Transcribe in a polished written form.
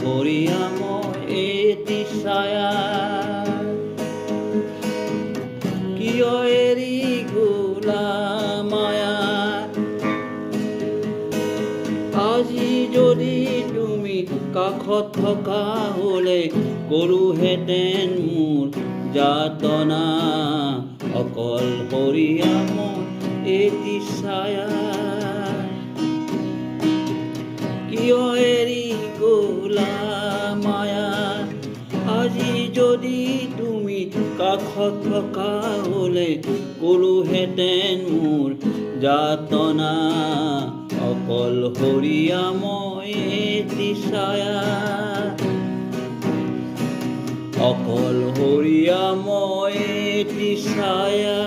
হৰিয়াময় এটি ছায়া কিয় এৰি গলা মায়া আজি যদি তুমি কাষত থকা হ'লে গলোহেঁতেন মোৰ যাতনা অকল হৰিয়াময় এটি ছায়া কিয় এৰি গলা মায়া আজি যদি তুমি কাষত থকা হ'লে গলোহেঁতেন মোৰ যাতনা অকল হৰিয়াময় এটি ছায়া অকল হৰিয়াময় এটি ছায়া